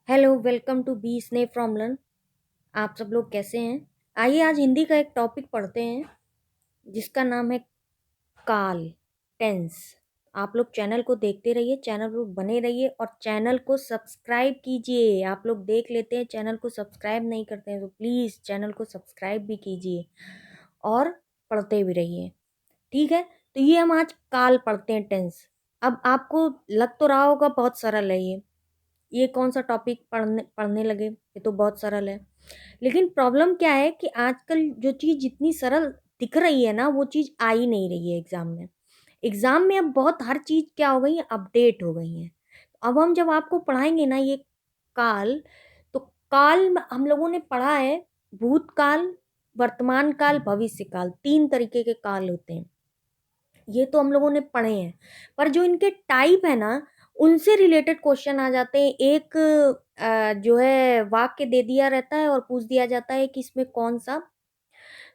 Hello, welcome to B स्ने from learn. आप सब लोग कैसे हैं? आइए आज हिंदी का एक टॉपिक पढ़ते हैं जिसका नाम है काल, टेंस। आप लोग चैनल को देखते रहिए, चैनल पर बने रहिए और चैनल को सब्सक्राइब कीजिए। आप लोग देख लेते हैं, चैनल को सब्सक्राइब नहीं करते हैं तो प्लीज़ चैनल को सब्सक्राइब भी कीजिए और पढ़ते भी रहिए। ठीक है, तो ये हम आज काल पढ़ते हैं, टेंस। अब आपको लग तो रहा होगा बहुत सरल है ये कौन सा टॉपिक पढ़ने पढ़ने लगे, ये तो बहुत सरल है। लेकिन प्रॉब्लम क्या है कि आजकल जो चीज़ जितनी सरल दिख रही है ना, वो चीज़ आ ही नहीं रही है एग्जाम में। एग्जाम में अब बहुत हर चीज़ क्या हो गई है, अपडेट हो गई है। अब हम जब आपको पढ़ाएंगे ना ये काल, तो काल में हम लोगों ने पढ़ा है भूतकाल, वर्तमान काल, भविष्य काल। 3 तरीके के काल होते हैं, ये तो हम लोगों ने पढ़े हैं। पर जो इनके टाइप है ना, उनसे रिलेटेड क्वेश्चन आ जाते हैं। एक जो है वाक्य दे दिया रहता है और पूछ दिया जाता है कि इसमें कौन सा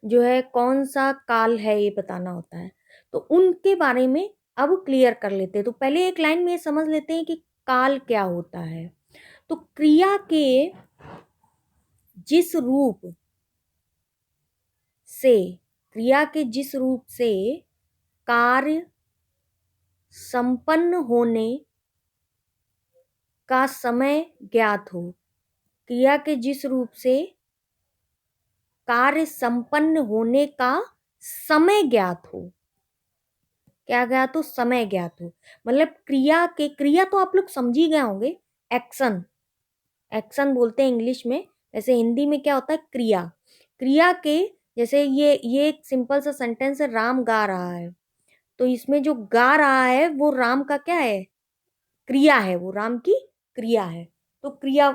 जो है कौन सा काल है, ये बताना होता है। तो उनके बारे में अब क्लियर कर लेते हैं। तो पहले एक लाइन में ये समझ लेते हैं कि काल क्या होता है। तो जिस रूप से क्रिया के जिस रूप से कार्य संपन्न होने का समय ज्ञात हो। क्रिया के जिस रूप से कार्य संपन्न होने का समय ज्ञात हो। क्या ज्ञात हो? समय ज्ञात हो। मतलब क्रिया तो आप लोग समझ ही गए होंगे, एक्शन। एक्शन बोलते हैं इंग्लिश में, वैसे हिंदी में क्या होता है? क्रिया। क्रिया के जैसे ये एक सिंपल सा सेंटेंस है, राम गा रहा है। तो इसमें जो गा रहा है वो राम का क्या है? क्रिया है, वो राम की क्रिया है। तो क्रिया,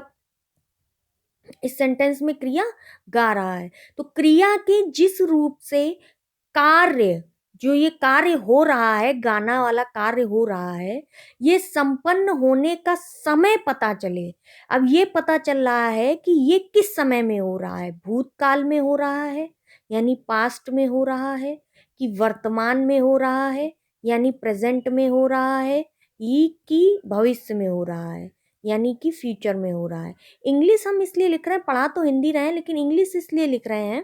इस सेंटेंस में क्रिया गा रहा है। तो क्रिया के जिस रूप से कार्य, जो ये कार्य हो रहा है, गाना वाला कार्य हो रहा है, ये संपन्न होने का समय पता चले। अब ये पता चल रहा है कि ये किस समय में हो रहा है। भूतकाल में हो रहा है यानी पास्ट में हो रहा है, कि वर्तमान में हो रहा है यानी प्रेजेंट में हो रहा है, ये कि भविष्य में हो रहा है यानी कि फ्यूचर में हो रहा है। इंग्लिश हम इसलिए लिख रहे हैं, पढ़ा तो हिंदी रहे हैं लेकिन इंग्लिश इसलिए लिख रहे हैं।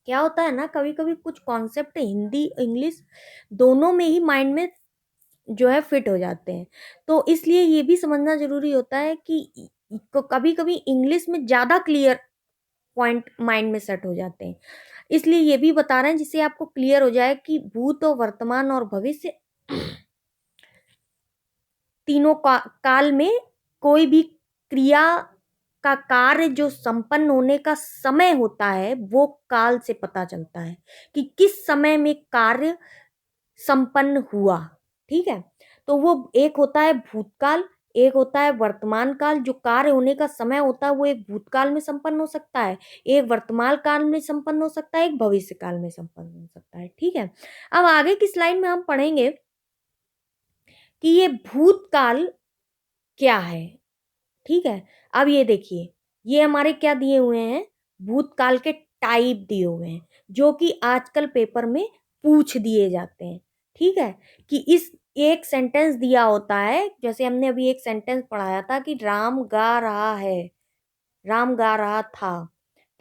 क्या होता है ना, कभी कभी कुछ कॉन्सेप्ट हिंदी इंग्लिश दोनों में ही माइंड में जो है फिट हो जाते हैं। तो इसलिए ये भी समझना जरूरी होता है कि कभी कभी इंग्लिश में ज़्यादा क्लियर पॉइंट माइंड में सेट हो जाते हैं। इसलिए ये भी बता रहे हैं जिससे आपको क्लियर हो जाए कि भूत और वर्तमान और भविष्य तीनों काल में कोई भी क्रिया का कार्य जो संपन्न होने का समय होता है, वो काल से पता चलता है कि किस समय में कार्य संपन्न हुआ। ठीक है, तो वो एक होता है भूतकाल, एक होता है वर्तमान काल। जो कार्य होने का समय होता है वो एक भूतकाल में संपन्न हो सकता है, एक वर्तमान काल में संपन्न हो सकता है, एक भविष्य काल में संपन्न हो सकता है। ठीक है, अब आगे की स्लाइड में हम पढ़ेंगे कि ये भूतकाल क्या है। ठीक है, अब ये देखिए, ये हमारे क्या दिए हुए हैं? भूतकाल के टाइप दिए हुए हैं जो कि आजकल पेपर में पूछ दिए जाते हैं। ठीक है, कि इस एक सेंटेंस दिया होता है, जैसे हमने अभी एक सेंटेंस पढ़ाया था कि राम गा रहा है, राम गा रहा था।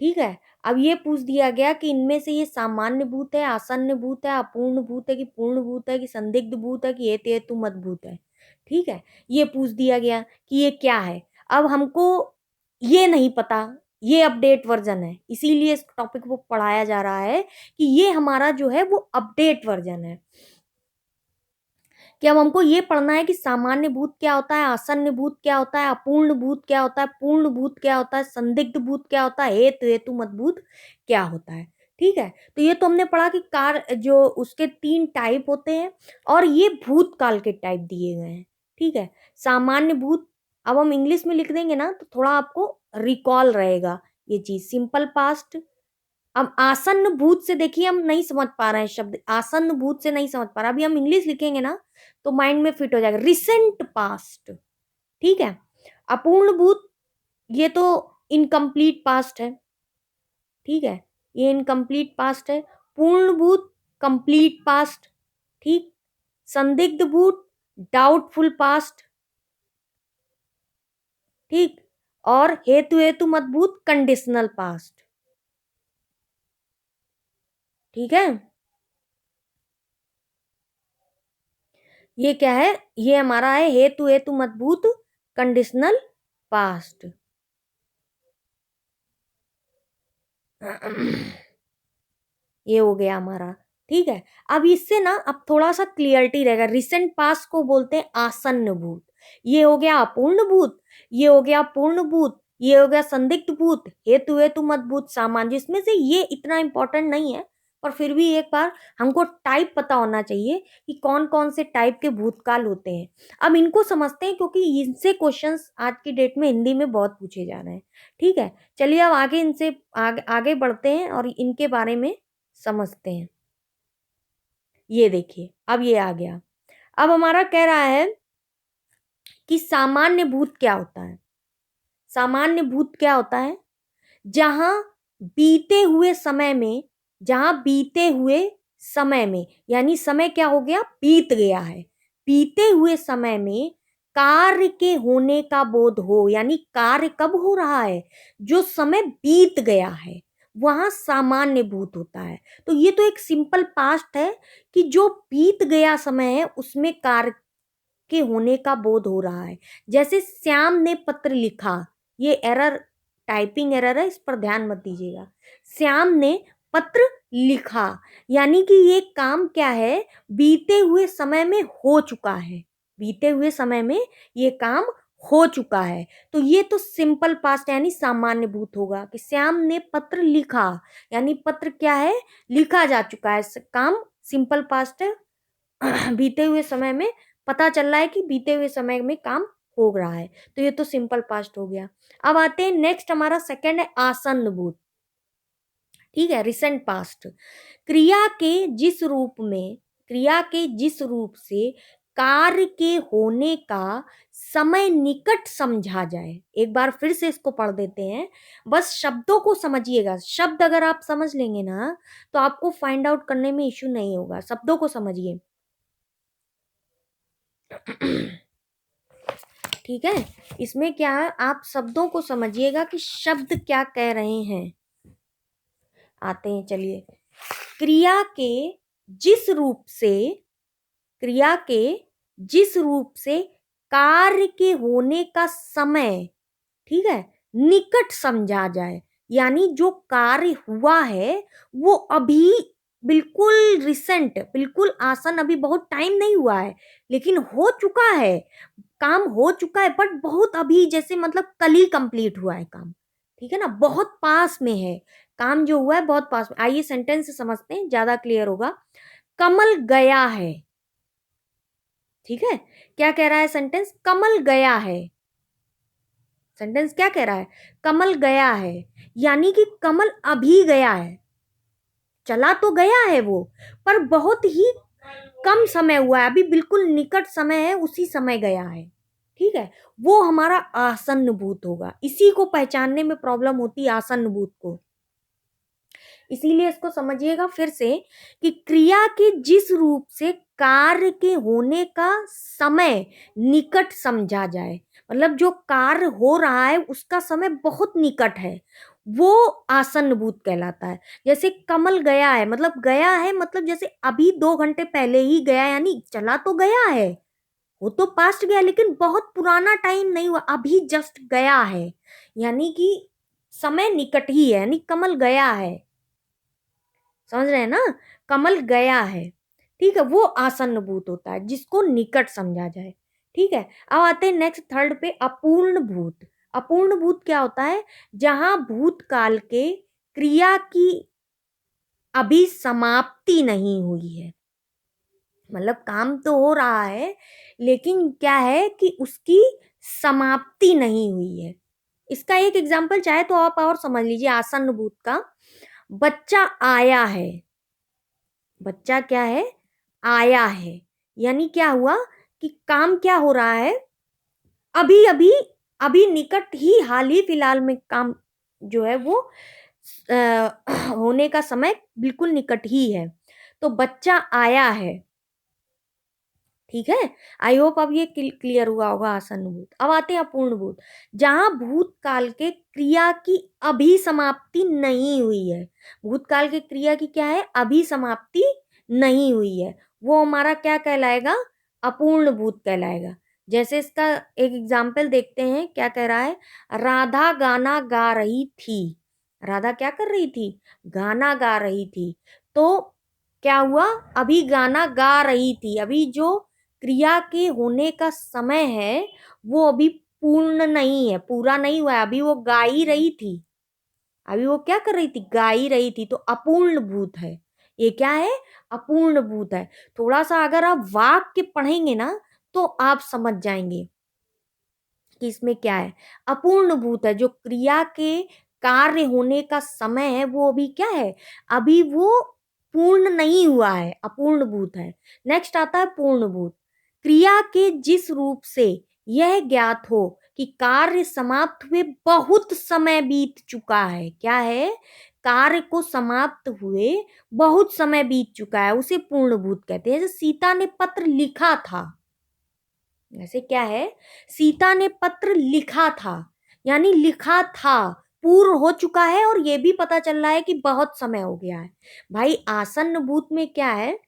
ठीक है, अब ये पूछ दिया गया कि इनमें से ये सामान्य भूत है, आसन्न भूत है, अपूर्ण भूत है, कि पूर्ण भूत है, कि संदिग्ध भूत है, कि हेतु हेतु मत भूत है। ठीक है, ये पूछ दिया गया कि ये क्या है। अब हमको ये नहीं पता, ये अपडेट वर्जन है, इसीलिए इस टॉपिक को पढ़ाया जा रहा है कि ये हमारा जो है वो अपडेट वर्जन है। कि अब हमको ये पढ़ना है कि सामान्य भूत क्या होता है, आसन्न भूत क्या होता है, अपूर्ण भूत क्या होता है, पूर्ण भूत क्या होता है, संदिग्ध भूत क्या होता है, हेतु हेतु मत भूत क्या होता है। ठीक है, तो ये तो हमने पढ़ा कि कार जो उसके 3 टाइप होते हैं और ये भूतकाल के टाइप दिए गए हैं। ठीक है, सामान्य भूत अब हम इंग्लिश में लिख देंगे ना तो थोड़ा आपको रिकॉल रहेगा ये चीज। सिंपल पास्ट, अब आसन्न भूत से देखिए हम नहीं समझ पा रहे हैं शब्द, आसन्न भूत से नहीं समझ पा रहा, अभी हम इंग्लिश लिखेंगे ना तो माइंड में फिट हो जाएगा। Recent past. ठीक है, अपूर्ण भूत ये तो इनकम्प्लीट पास्ट है। ठीक है, ये इनकम्प्लीट पास्ट है। पूर्ण भूत कंप्लीट पास्ट। ठीक, संदिग्ध भूत डाउटफुल पास्ट। ठीक। और हेतु हेतु मजबूत कंडीशनल पास्ट। ठीक है, ये क्या है, ये हमारा है हेतु हेतु मजबूत कंडीशनल पास्ट। ये हो गया हमारा। ठीक है, अब इससे ना अब थोड़ा सा क्लियरिटी रहेगा। रिसेंट पास्ट को बोलते हैं आसन्न भूत। ये हो गया अपूर्ण भूत, ये हो गया पूर्ण भूत, ये हो गया संदिग्ध भूत, हेतु हेतु मजबूत सामान्य। इसमें से ये इतना इंपॉर्टेंट नहीं है, पर फिर भी एक बार हमको टाइप पता होना चाहिए कि कौन कौन से टाइप के भूतकाल होते हैं। अब इनको समझते हैं, क्योंकि इनसे क्वेश्चंस आज की डेट में हिंदी में बहुत पूछे जा रहे हैं। ठीक है, चलिए अब आगे इनसे आगे बढ़ते हैं और इनके बारे में समझते हैं। ये देखिए, अब ये आ गया। अब हमारा कह रहा है कि सामान्य भूत क्या होता है। सामान्य भूत क्या होता है, जहां बीते हुए समय में, जहां बीते हुए समय में, यानी समय क्या हो गया, बीत गया है। बीते हुए समय में कार्य के होने का बोध हो, यानी कार्य कब हो रहा है, जो समय बीत गया है, वहां सामान्य भूत होता है। तो ये तो एक सिंपल पास्ट है कि जो बीत गया समय है उसमें कार्य के होने का बोध हो रहा है। जैसे श्याम ने पत्र लिखा, ये एरर, टाइपिंग एरर है, इस पर ध्यान मत दीजिएगा। श्याम ने पत्र लिखा, यानी कि ये काम क्या है, बीते हुए समय में हो चुका है। बीते हुए समय में ये काम हो चुका है। तो ये तो सिंपल पास्ट यानी सामान्य भूत होगा कि श्याम ने पत्र लिखा, यानी पत्र क्या है, लिखा जा चुका है, काम सिंपल पास्ट है। बीते हुए समय में पता चल रहा है कि बीते हुए समय में काम हो रहा है, तो ये तो सिंपल पास्ट हो गया। अब आते हैं नेक्स्ट, हमारा सेकंड है आसन्न भूत। ठीक है, रिसेंट पास्ट। क्रिया के जिस रूप में, क्रिया के जिस रूप से कार्य के होने का समय निकट समझा जाए। एक बार फिर से इसको पढ़ देते हैं, बस शब्दों को समझिएगा। शब्द अगर आप समझ लेंगे ना तो आपको फाइंड आउट करने में इश्यू नहीं होगा। शब्दों को समझिए। ठीक है, इसमें क्या है, आप शब्दों को समझिएगा कि शब्द क्या कह रहे हैं। आते हैं, चलिए। क्रिया के जिस रूप से, क्रिया के जिस रूप से कार्य के होने का समय, ठीक है, निकट समझा जाए, यानी जो कार्य हुआ है वो अभी बिल्कुल रिसेंट, बिल्कुल आसन, अभी बहुत टाइम नहीं हुआ है लेकिन हो चुका है, काम हो चुका है, बट बहुत अभी, जैसे मतलब कल ही कंप्लीट हुआ है काम। ठीक है ना, बहुत पास में है काम, जो हुआ है बहुत पास में। आइए सेंटेंस से समझते हैं, ज्यादा क्लियर होगा। कमल गया है। ठीक है, क्या कह रहा है सेंटेंस, कमल गया है। सेंटेंस क्या कह रहा है, कमल गया है, यानी कि कमल अभी गया है। चला तो गया है वो, पर बहुत ही कम समय हुआ है, अभी बिल्कुल निकट समय है, उसी समय गया है। ठीक है, वो हमारा आसन्न भूत होगा। इसी को पहचानने में प्रॉब्लम होती है, आसन्न भूत को। इसीलिए इसको समझिएगा फिर से कि क्रिया के जिस रूप से कार्य के होने का समय निकट समझा जाए, मतलब जो कार्य हो रहा है उसका समय बहुत निकट है, वो आसन्न भूत कहलाता है। जैसे कमल गया है, मतलब गया है, मतलब जैसे अभी 2 घंटे पहले ही गया, यानी चला तो गया है, वो तो पास्ट गया लेकिन बहुत पुराना टाइम नहीं हुआ, अभी जस्ट गया है, यानी कि समय निकट ही है, यानी कमल गया है। समझ रहे हैं ना, कमल गया है। ठीक है, वो आसन्न भूत होता है जिसको निकट समझा जाए। ठीक है, अब आते हैं नेक्स्ट थर्ड पे, अपूर्ण भूत। अपूर्ण भूत क्या होता है, जहां भूतकाल के क्रिया की अभी समाप्ति नहीं हुई है, मतलब काम तो हो रहा है लेकिन क्या है कि उसकी समाप्ति नहीं हुई है। इसका एक एग्जाम्पल चाहे तो आप और समझ लीजिए आसन्न भूत का। बच्चा आया है, बच्चा क्या है, आया है, यानी क्या हुआ कि काम क्या हो रहा है, अभी अभी, अभी निकट ही, हाल ही फिलहाल में काम जो है वो होने का समय बिल्कुल निकट ही है। तो बच्चा आया है। ठीक है, आई होप अब ये क्लियर हुआ होगा आसन्न भूत। अब आते हैं अपूर्ण भूत, जहां भूतकाल के क्रिया की अभी समाप्ति नहीं हुई है। भूतकाल के क्रिया की क्या है, अभी समाप्ति नहीं हुई है, वो हमारा क्या कहलाएगा, अपूर्ण भूत कहलाएगा। जैसे इसका एक एग्जाम्पल देखते हैं, क्या कह रहा है, राधा गाना गा रही थी। राधा क्या कर रही थी, गाना गा रही थी। तो क्या हुआ, अभी गाना गा रही थी, अभी जो क्रिया के होने का समय है वो अभी पूर्ण नहीं है, पूरा नहीं हुआ है, अभी वो गा ही रही थी, अभी वो क्या कर रही थी, गा ही रही थी, तो अपूर्ण भूत है। ये क्या है, अपूर्ण भूत है। थोड़ा सा अगर आप वाक्य पढ़ेंगे ना तो आप समझ जाएंगे कि इसमें क्या है। अपूर्ण भूत है, जो क्रिया के कार्य होने का समय है वो अभी क्या है, अभी वो पूर्ण नहीं हुआ है, अपूर्ण भूत है। नेक्स्ट आता है पूर्ण भूत, क्रिया के जिस रूप से यह ज्ञात हो कि कार्य समाप्त हुए बहुत समय बीत चुका है। क्या है, कार्य को समाप्त हुए बहुत समय बीत चुका है, उसे पूर्ण भूत कहते हैं। जैसे सीता ने पत्र लिखा था, ऐसे क्या है, सीता ने पत्र लिखा था, यानी लिखा था, पूर्ण हो चुका है, और ये भी पता चल रहा है कि बहुत समय हो गया है। भाई आसन्न भूत में क्या है,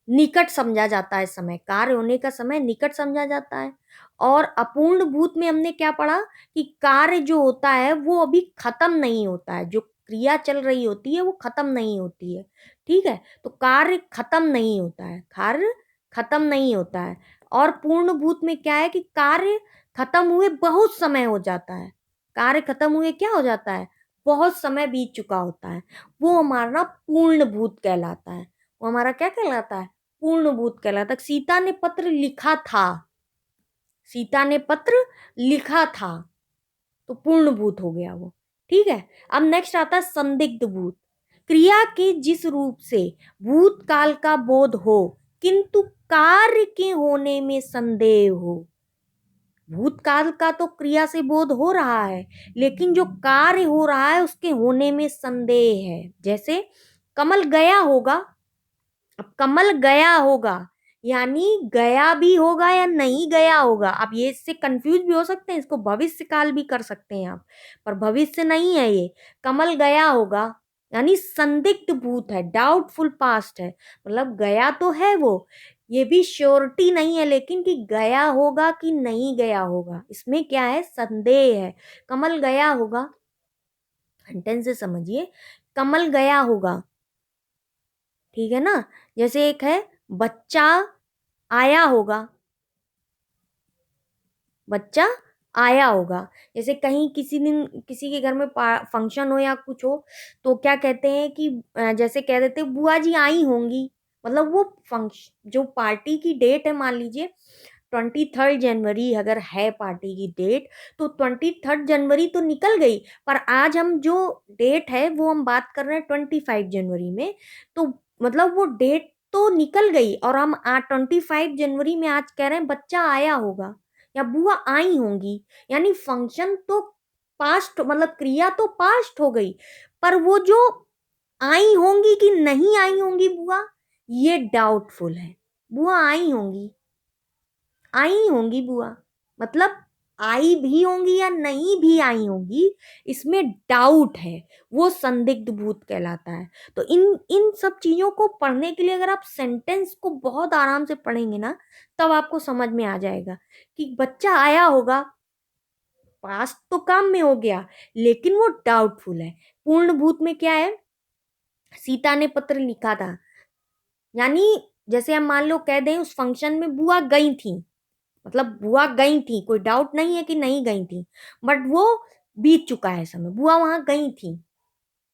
निकट समझा जाता है समय, कार्य होने का समय निकट समझा जाता है। और अपूर्ण भूत में हमने क्या पढ़ा कि कार्य जो होता है वो अभी खत्म नहीं होता है, जो क्रिया चल रही होती है वो खत्म नहीं होती है। ठीक है, तो कार्य खत्म नहीं होता है, कार्य खत्म नहीं होता है। और पूर्ण भूत में क्या है कि कार्य खत्म हुए बहुत समय हो जाता है, कार्य खत्म हुए क्या हो जाता है, बहुत समय बीत चुका होता है, वो हमारा पूर्ण भूत कहलाता है। वो हमारा क्या कहलाता है, पूर्ण भूत कहलाता। सीता ने पत्र लिखा था, सीता ने पत्र लिखा था, तो पूर्ण भूत हो गया वो। ठीक है, अब नेक्स्ट आता है संदिग्ध भूत, क्रिया के जिस रूप से भूतकाल का बोध हो किंतु कार्य के होने में संदेह हो। भूतकाल का तो क्रिया से बोध हो रहा है, लेकिन जो कार्य हो रहा है उसके होने में संदेह है। जैसे कमल गया होगा, अब कमल गया होगा यानी गया भी होगा या नहीं गया होगा। आप ये इससे कंफ्यूज भी हो सकते हैं, इसको भविष्य काल भी कर सकते हैं आप, पर भविष्य नहीं है ये। कमल गया होगा यानी संदिग्ध भूत है, डाउटफुल पास्ट है, मतलब गया तो है वो, ये भी श्योरिटी नहीं है लेकिन कि गया होगा कि नहीं गया होगा, इसमें क्या है, संदेह है। कमल गया होगा, सेंटेंस से समझिए, कमल गया होगा, ठीक है ना। जैसे एक है बच्चा आया होगा, बच्चा आया होगा। जैसे कहीं किसी दिन किसी के घर में फंक्शन हो या कुछ हो तो क्या कहते हैं कि जैसे कह देते हैं बुआ जी आई होंगी, मतलब वो फंक्शन जो पार्टी की डेट है, मान लीजिए 23 जनवरी अगर है पार्टी की डेट, तो 23 जनवरी तो निकल गई, पर आज हम जो डेट है वो हम बात कर रहे हैं 25 जनवरी में, तो मतलब वो डेट तो निकल गई और हम 25 जनवरी में आज कह रहे हैं बच्चा आया होगा या बुआ आई होंगी, यानी फंक्शन तो पास्ट, मतलब क्रिया तो पास्ट हो गई, पर वो जो आई होंगी कि नहीं आई होंगी बुआ, ये डाउटफुल है। बुआ आई होंगी, आई होंगी बुआ, मतलब आई भी होंगी या नहीं भी आई होंगी, इसमें डाउट है, वो संदिग्ध भूत कहलाता है। तो इन इन सब चीजों को पढ़ने के लिए अगर आप सेंटेंस को बहुत आराम से पढ़ेंगे ना, तब आपको समझ में आ जाएगा कि बच्चा आया होगा, पास्ट तो काम में हो गया लेकिन वो डाउटफुल है। पूर्ण भूत में क्या है, सीता ने पत्र लिखा था, यानी जैसे हम मान लो कह दें उस फंक्शन में बुआ गई थी, मतलब बुआ गई थी, कोई डाउट नहीं है कि नहीं गई थी, बट वो बीत चुका है समय, बुआ वहां गई थी,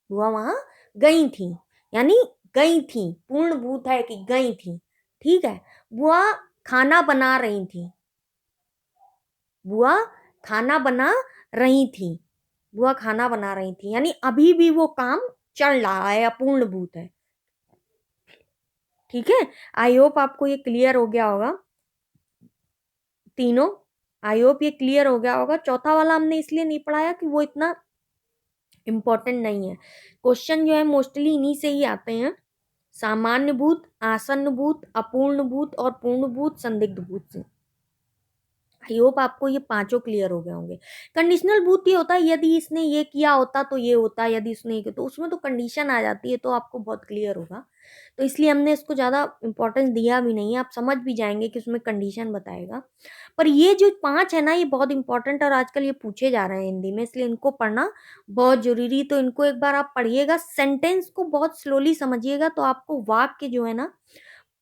बुआ वहां गई थी, यानी गई थी, पूर्ण भूत है कि गई थी। ठीक है, बुआ खाना बना रही थी, बुआ खाना बना रही थी, बुआ खाना बना रही थी, यानी अभी भी वो काम चल रहा है, अपूर्ण भूत है। ठीक है, आई होप आपको ये क्लियर हो गया होगा तीनों, आई होप ये क्लियर हो गया होगा। चौथा वाला हमने इसलिए नहीं पढ़ाया कि वो इतना इम्पोर्टेंट नहीं है, क्वेश्चन जो है मोस्टली इन्हीं से ही आते हैं, सामान्य भूत, आसन्न भूत, अपूर्ण भूत और पूर्ण भूत, संदिग्ध भूत। आई होप आपको ये पांचों क्लियर हो गए होंगे। कंडीशनल भूत ये होता है यदि इसने ये किया होता तो ये होता, यदि इसने ये किया तो उसमें तो कंडीशन आ जाती है, तो आपको बहुत क्लियर होगा। तो इसलिए हमने इसको ज़्यादा इंपॉर्टेंस दिया भी नहीं है, आप समझ भी जाएंगे कि उसमें कंडीशन बताएगा। पर ये जो पांच है ना, ये बहुत इंपॉर्टेंट और आजकल ये पूछे जा रहे हैं हिंदी में, इसलिए इनको पढ़ना बहुत जरूरी। तो इनको एक बार आप पढ़िएगा, सेंटेंस को बहुत स्लोली समझिएगा, तो आपको वाक्य जो है ना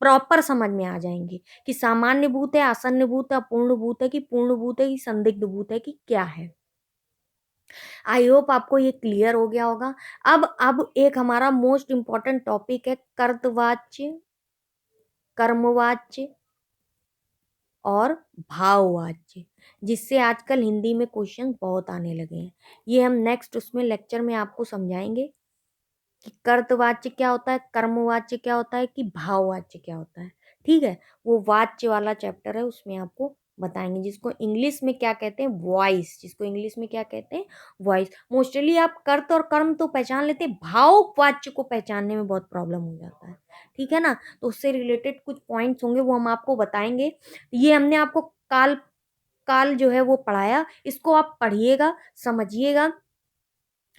प्रॉपर समझ में आ जाएंगे कि सामान्य भूत है, आसन्न भूत है, अपूर्ण भूत है कि पूर्ण भूत है कि संदिग्ध भूत है कि क्या है। आई होप आपको ये क्लियर हो गया होगा। अब एक हमारा मोस्ट इंपॉर्टेंट टॉपिक है कर्तवाच्य, कर्मवाच्य और भाववाच्य, जिससे आजकल हिंदी में क्वेश्चन बहुत आने लगे हैं। ये हम नेक्स्ट उसमें लेक्चर में आपको समझाएंगे कि कर्तवाच्य क्या होता है, कर्मवाच्य क्या होता है कि भाववाच्य क्या होता है। ठीक है, वो वाच्य वाला चैप्टर है, उसमें आपको बताएंगे, जिसको इंग्लिश में क्या कहते हैं, वॉइस, जिसको इंग्लिश में क्या कहते हैं, वॉइस। मोस्टली आप कर्त और कर्म तो पहचान लेते हैं, भाव वाच्य को पहचानने में बहुत प्रॉब्लम हो जाता है। ठीक है ना, तो उससे रिलेटेड कुछ पॉइंट्स होंगे, वो हम आपको बताएंगे। ये हमने आपको काल काल जो है वो पढ़ाया, इसको आप पढ़िएगा, समझिएगा,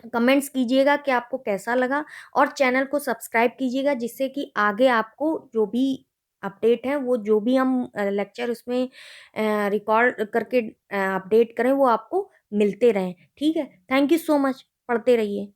कमेंट्स कीजिएगा कि आपको कैसा लगा, और चैनल को सब्सक्राइब कीजिएगा, जिससे कि आगे आपको जो भी अपडेट है, वो जो भी हम लेक्चर उसमें रिकॉर्ड करके अपडेट करें, वो आपको मिलते रहें। ठीक है, थैंक यू सो मच, पढ़ते रहिए।